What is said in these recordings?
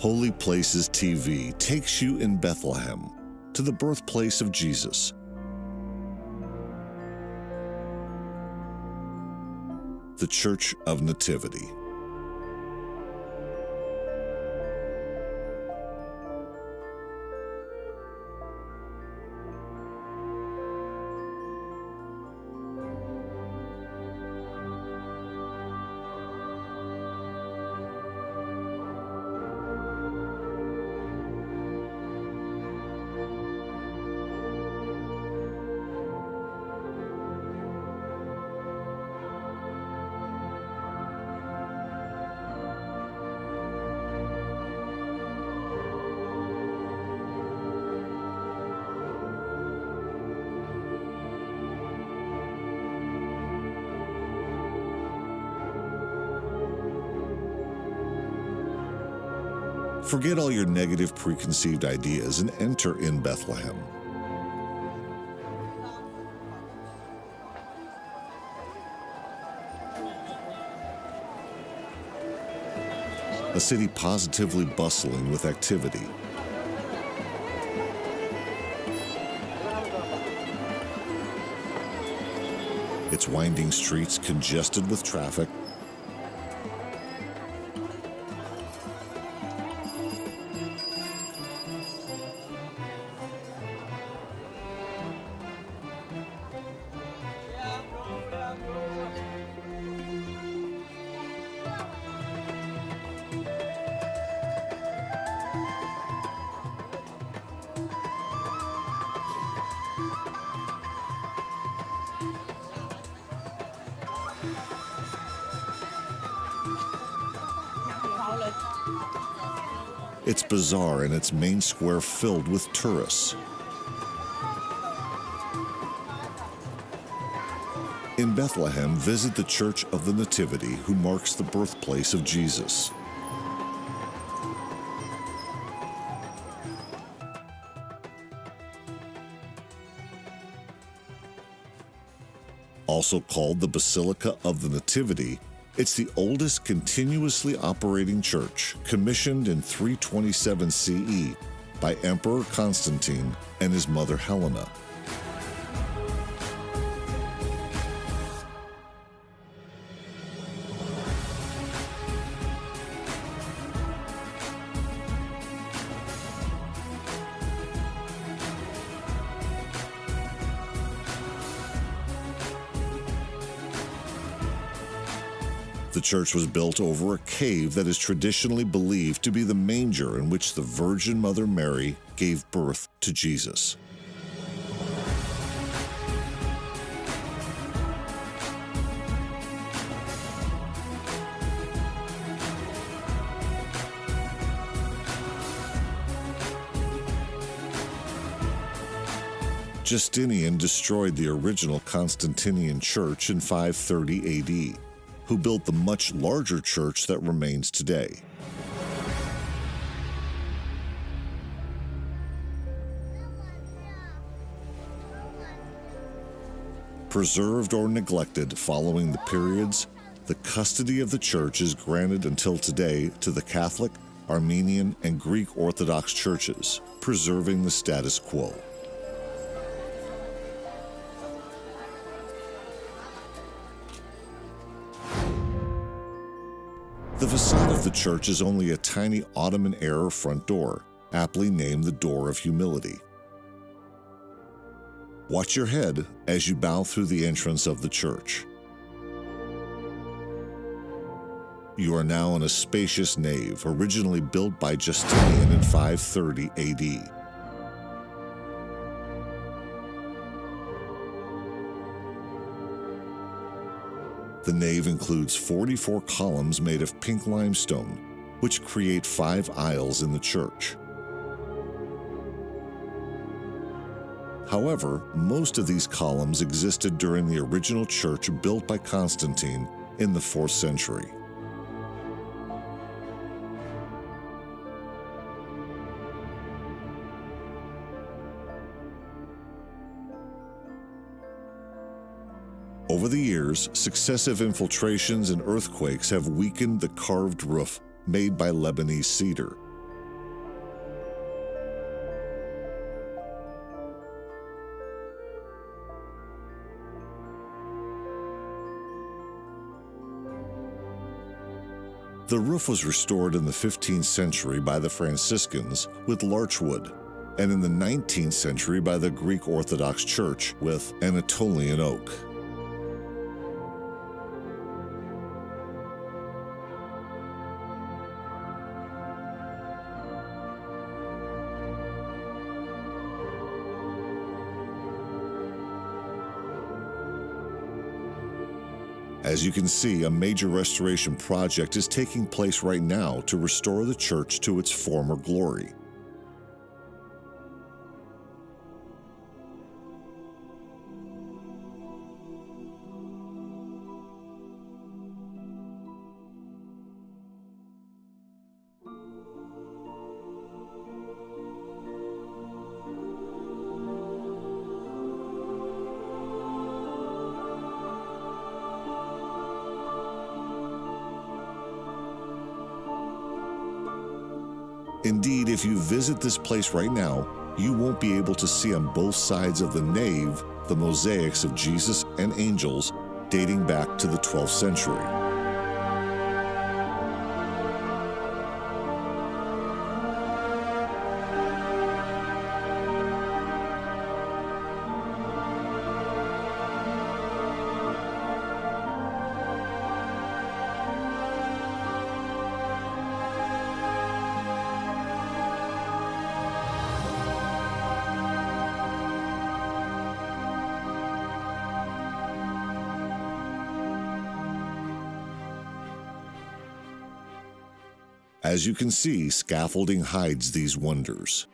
Holy Places TV takes you in Bethlehem to the birthplace of Jesus. The Church of Nativity. Forget all your negative preconceived ideas and enter in Bethlehem. A city positively bustling with activity. Its winding streets congested with traffic. Its bazaar and its main square filled with tourists. In Bethlehem, visit the Church of the Nativity, who marks the birthplace of Jesus. Also called the Basilica of the Nativity, it's the oldest continuously operating church, commissioned in 327 CE by Emperor Constantine and his mother Helena. The church was built over a cave that is traditionally believed to be the manger in which the Virgin Mother Mary gave birth to Jesus. Justinian destroyed the original Constantinian church in 530 AD. Who built the much larger church that remains today. Preserved or neglected following the periods, the custody of the church is granted until today to the Catholic, Armenian, and Greek Orthodox churches, preserving the status quo. The facade of the church is only a tiny Ottoman-era front door, aptly named the Door of Humility. Watch your head as you bow through the entrance of the church. You are now in a spacious nave, originally built by Justinian in 530 AD. The nave includes 44 columns made of pink limestone, which create 5 aisles in the church. However, most of these columns existed during the original church built by Constantine in the 4th century. Over the years, successive infiltrations and earthquakes have weakened the carved roof made by Lebanese cedar. The roof was restored in the 15th century by the Franciscans with larchwood, and in the 19th century by the Greek Orthodox Church with Anatolian oak. As you can see, a major restoration project is taking place right now to restore the church to its former glory. Indeed, if you visit this place right now, you won't be able to see on both sides of the nave the mosaics of Jesus and angels dating back to the 12th century. As you can see, scaffolding hides these wonders.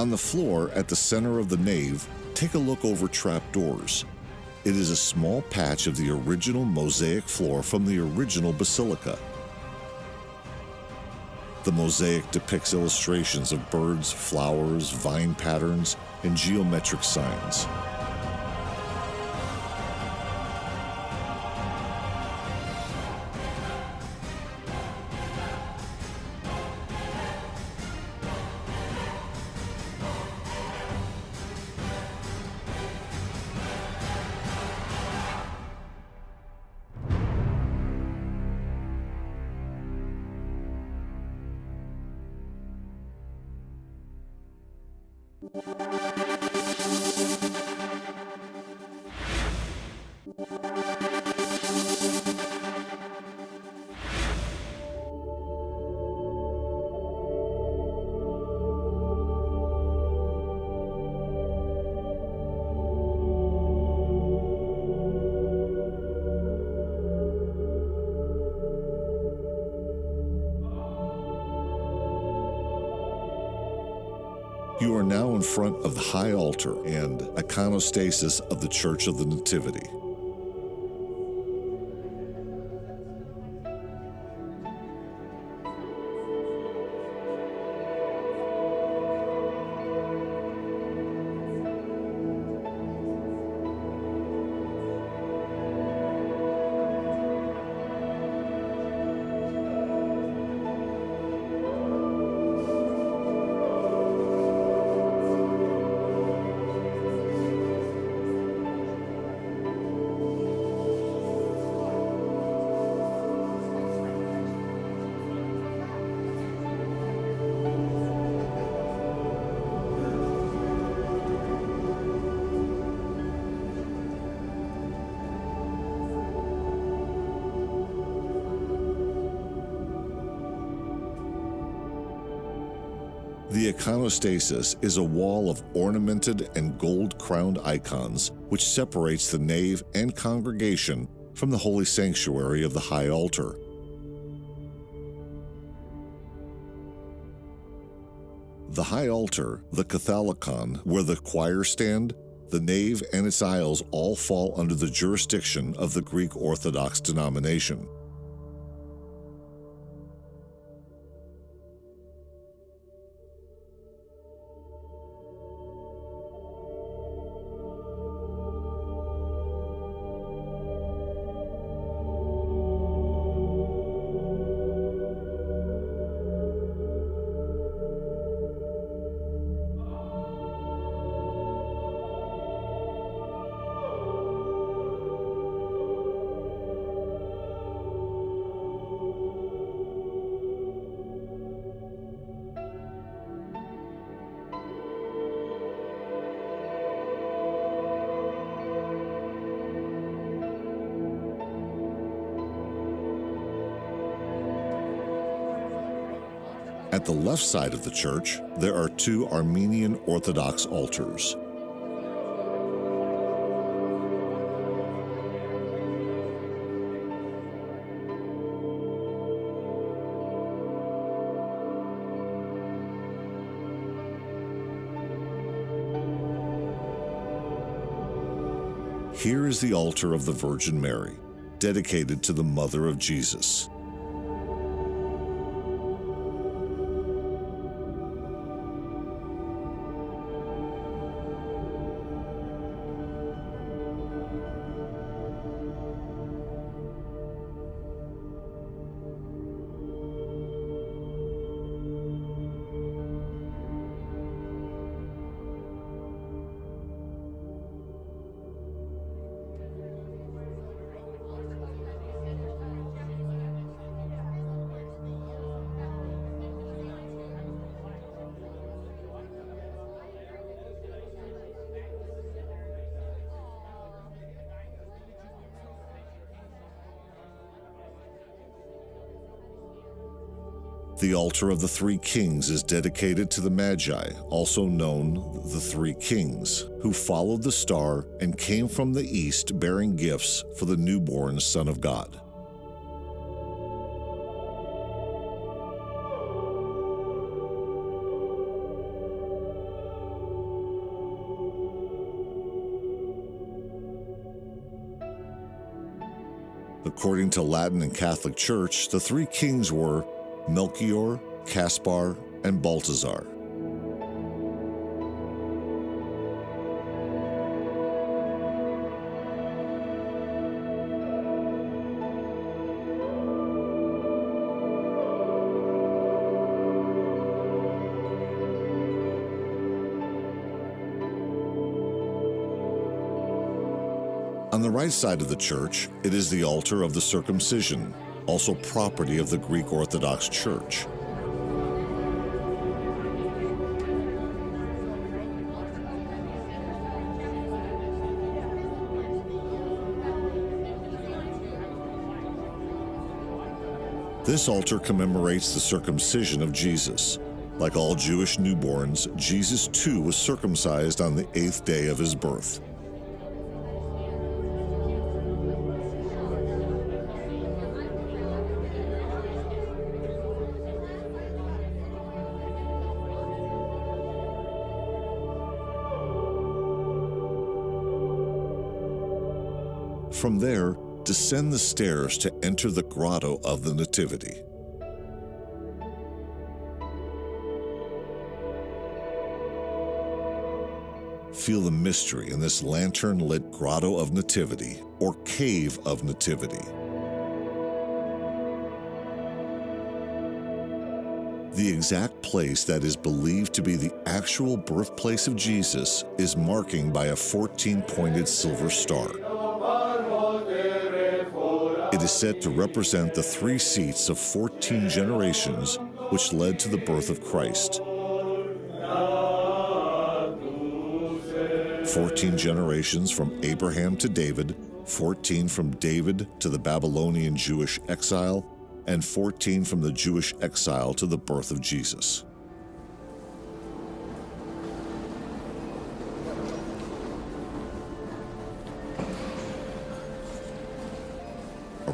On the floor at the center of the nave, take a look over trapdoors. It is a small patch of the original mosaic floor from the original basilica. The mosaic depicts illustrations of birds, flowers, vine patterns, and geometric signs. You are now in front of the high altar and iconostasis of the Church of the Nativity. The iconostasis is a wall of ornamented and gold-crowned icons which separates the nave and congregation from the holy sanctuary of the high altar. The high altar, the Catholicon, where the choir stand, the nave and its aisles all fall under the jurisdiction of the Greek Orthodox denomination. At the left side of the church, there are two Armenian Orthodox altars. Here is the altar of the Virgin Mary, dedicated to the Mother of Jesus. The altar of the Three Kings is dedicated to the Magi, also known the Three Kings, who followed the star and came from the east bearing gifts for the newborn Son of God. According to Latin and Catholic Church, the three kings were Melchior, Caspar, and Balthazar. On the right side of the church, it is the altar of the circumcision, also property of the Greek Orthodox Church. This altar commemorates the circumcision of Jesus. Like all Jewish newborns, Jesus too was circumcised on the 8th day of his birth. From there, descend the stairs to enter the grotto of the Nativity. Feel the mystery in this lantern-lit grotto of Nativity, or cave of Nativity. The exact place that is believed to be the actual birthplace of Jesus is marking by a 14-pointed silver star. It is said to represent the 3 seats of 14 generations which led to the birth of Christ. 14 generations from Abraham to David, 14 from David to the Babylonian Jewish exile, and 14 from the Jewish exile to the birth of Jesus.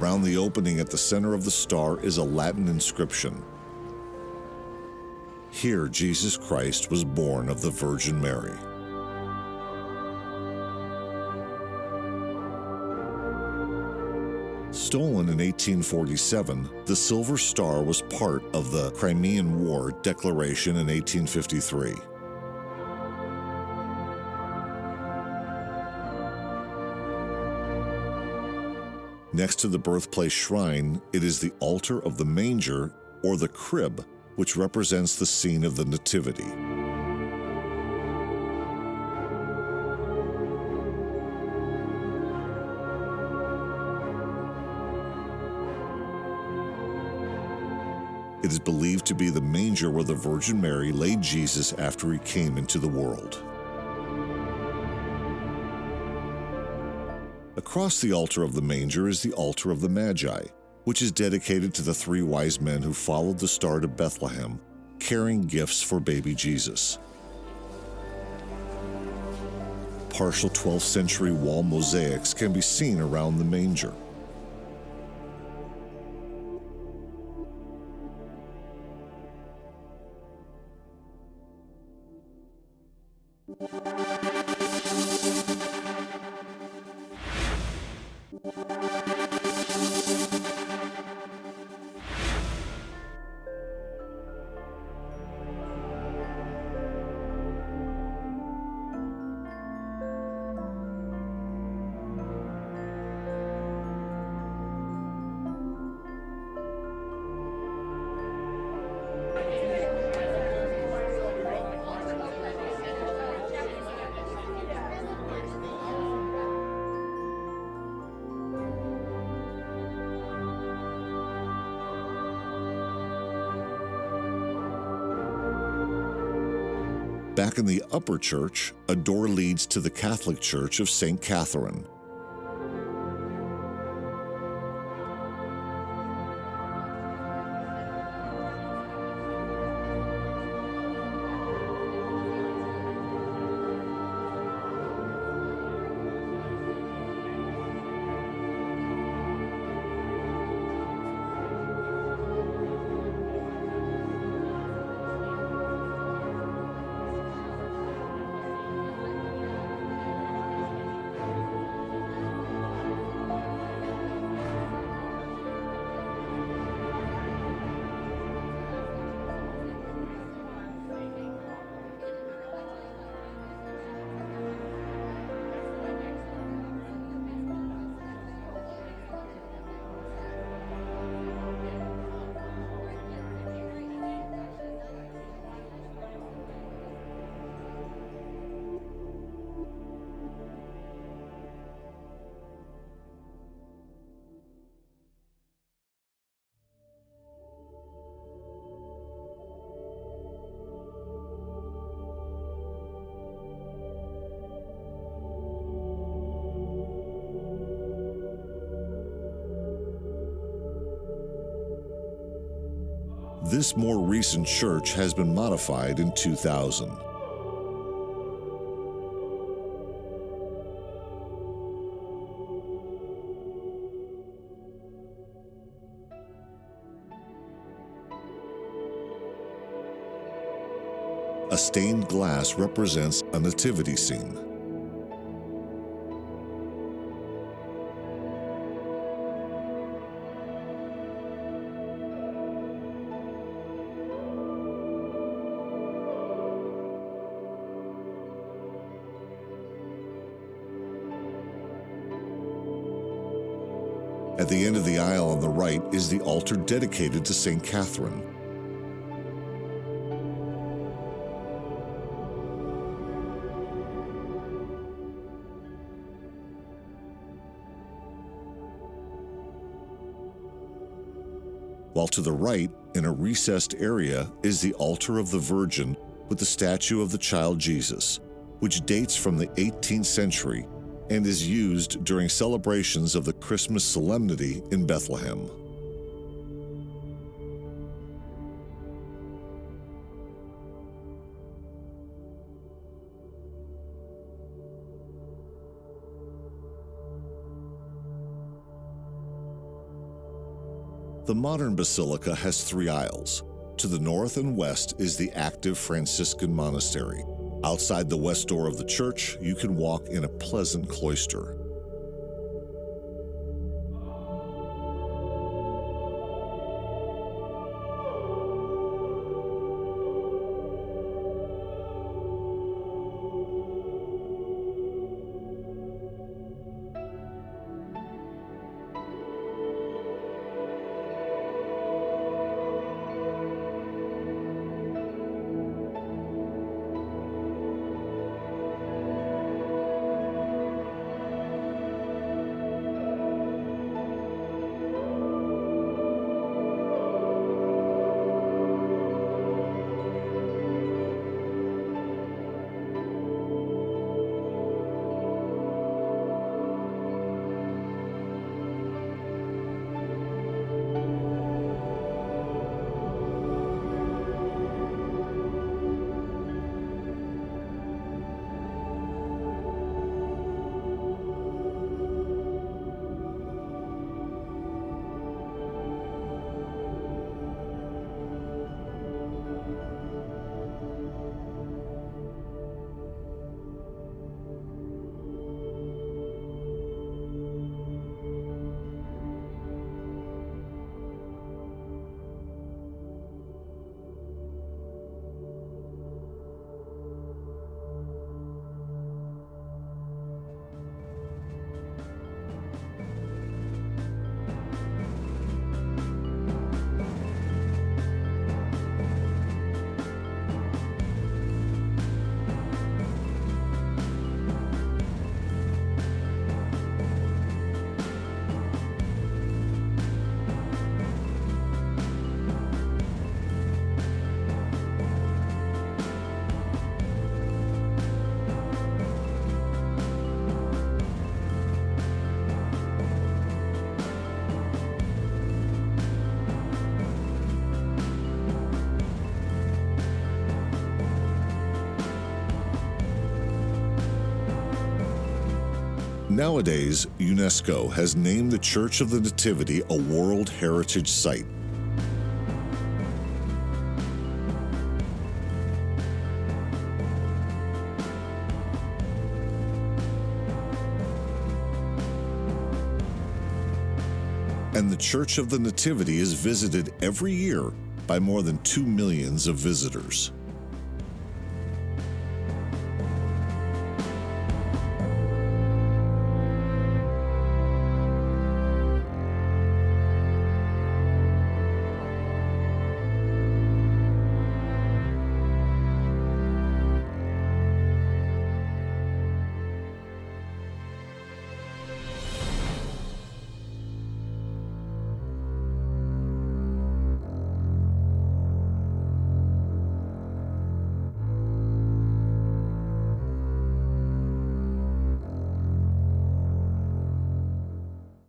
Around the opening at the center of the star is a Latin inscription. Here Jesus Christ was born of the Virgin Mary. Stolen in 1847, the Silver Star was part of the Crimean War declaration in 1853. Next to the birthplace shrine, it is the altar of the manger, or the crib, which represents the scene of the Nativity. It is believed to be the manger where the Virgin Mary laid Jesus after he came into the world. Across the altar of the manger is the altar of the Magi, which is dedicated to the three wise men who followed the star to Bethlehem, carrying gifts for baby Jesus. Partial 12th century wall mosaics can be seen around the manger. Back in the upper church, a door leads to the Catholic Church of St. Catherine. This more recent church has been modified in 2000. A stained glass represents a nativity scene. At the end of the aisle on the right is the altar dedicated to St. Catherine. While to the right, in a recessed area, is the altar of the Virgin with the statue of the child Jesus, which dates from the 18th century and is used during celebrations of the Christmas solemnity in Bethlehem. The modern basilica has 3 aisles. To the north and west is the active Franciscan monastery. Outside the west door of the church, you can walk in a pleasant cloister. Nowadays, UNESCO has named the Church of the Nativity a World Heritage Site. And the Church of the Nativity is visited every year by more than 2 million visitors.